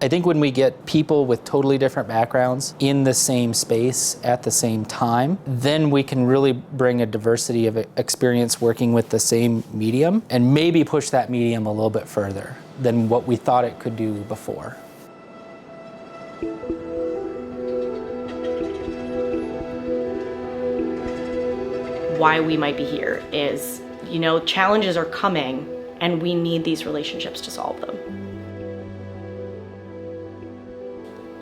I think when we get people with totally different backgrounds in the same space at the same time, then we can really bring a diversity of experience working with the same medium and maybe push that medium a little bit further than what we thought it could do before. Why we might be here is, challenges are coming and we need these relationships to solve them.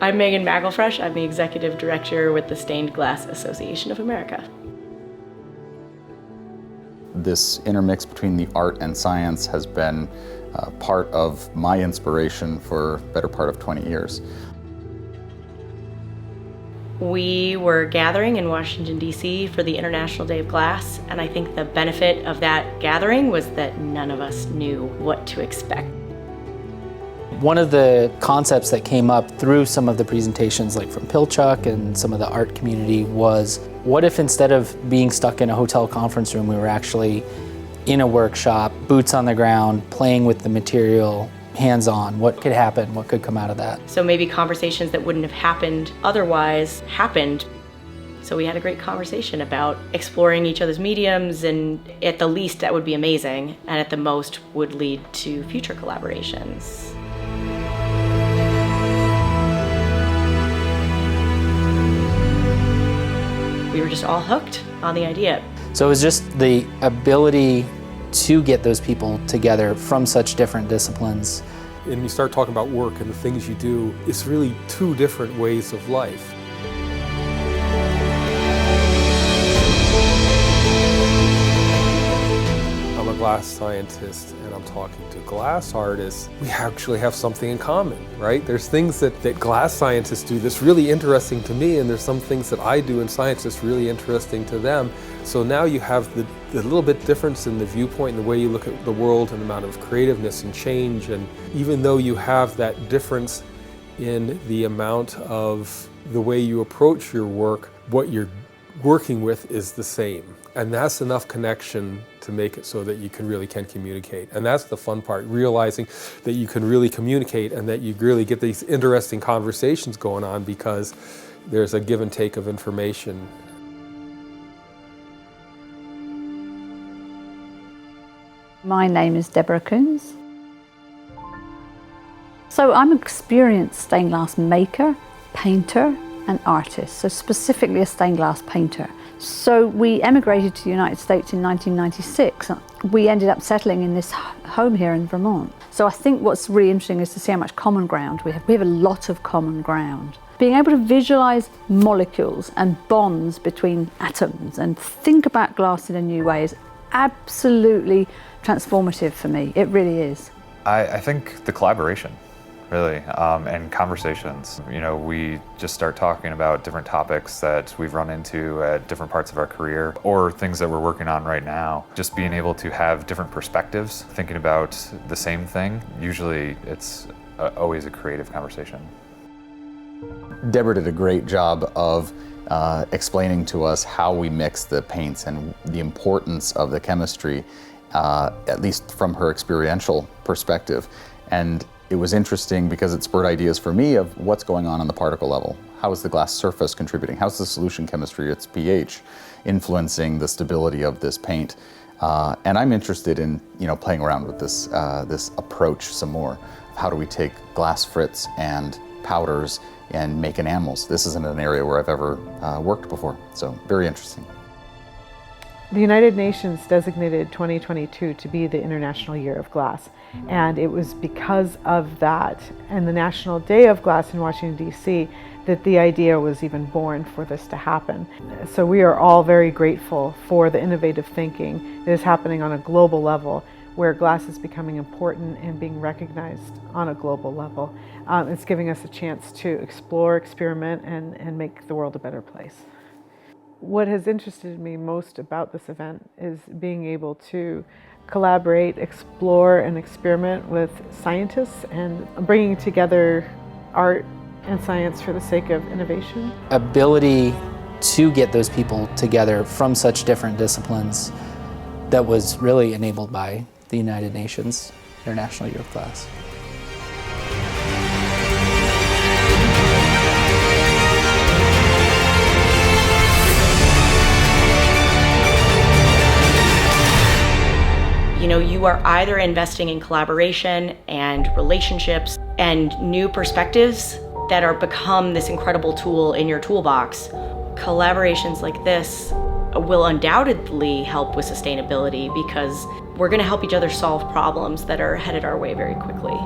I'm Megan McElfresh. I'm the Executive Director with the Stained Glass Association of America. This intermix between the art and science has been part of my inspiration for the better part of 20 years. We were gathering in Washington, D.C. for the International Day of Glass, and I think the benefit of that gathering was that none of us knew what to expect. One of the concepts that came up through some of the presentations, like from Pilchuck and some of the art community, was what if instead of being stuck in a hotel conference room, we were actually in a workshop, boots on the ground, playing with the material, hands-on? What could happen? What could come out of that? So maybe conversations that wouldn't have happened otherwise happened. So we had a great conversation about exploring each other's mediums, and at the least that would be amazing, and at the most would lead to future collaborations. We were just all hooked on the idea. So it was just the ability to get those people together from such different disciplines. And you start talking about work and the things you do, it's really two different ways of life. I'm a glass scientist and I'm talking to glass artists. We actually have something in common, right? There's things that glass scientists do that's really interesting to me, and there's some things that I do in science that's really interesting to them. So now you have the little bit difference in the viewpoint and the way you look at the world and the amount of creativeness and change. And even though you have that difference in the amount of the way you approach your work, what you're working with is the same. And that's enough connection to make it so that you really can communicate. And that's the fun part, realizing that you can really communicate and that you really get these interesting conversations going on because there's a give and take of information. My name is Deborah Coons. So I'm an experienced stained glass maker, painter, and artist, so specifically a stained glass painter. So we emigrated to the United States in 1996. We ended up settling in this home here in Vermont. So I think what's really interesting is to see how much common ground we have. We have a lot of common ground. Being able to visualize molecules and bonds between atoms and think about glass in a new way is absolutely transformative for me. It really is. I think the collaboration, really, and conversations. We just start talking about different topics that we've run into at different parts of our career or things that we're working on right now. Just being able to have different perspectives, thinking about the same thing. Usually it's always a creative conversation. Deborah did a great job of explaining to us how we mix the paints and the importance of the chemistry, at least from her experiential perspective. And it was interesting because it spurred ideas for me of what's going on the particle level. How is the glass surface contributing? How's the solution chemistry, its pH, influencing the stability of this paint? And I'm interested in playing around with this approach some more. How do we take glass frits and powders and make enamels? This isn't an area where I've ever worked before, so very interesting. The United Nations designated 2022 to be the International Year of Glass, and it was because of that and the National Day of Glass in Washington, D.C. that the idea was even born for this to happen. So we are all very grateful for the innovative thinking that is happening on a global level, where glass is becoming important and being recognized on a global level. It's giving us a chance to explore, experiment, and make the world a better place. What has interested me most about this event is being able to collaborate, explore, and experiment with scientists and bringing together art and science for the sake of innovation. Ability to get those people together from such different disciplines that was really enabled by the United Nations International Year of Glass. you are either investing in collaboration and relationships and new perspectives that are become this incredible tool in your toolbox. Collaborations like this will undoubtedly help with sustainability because we're going to help each other solve problems that are headed our way very quickly.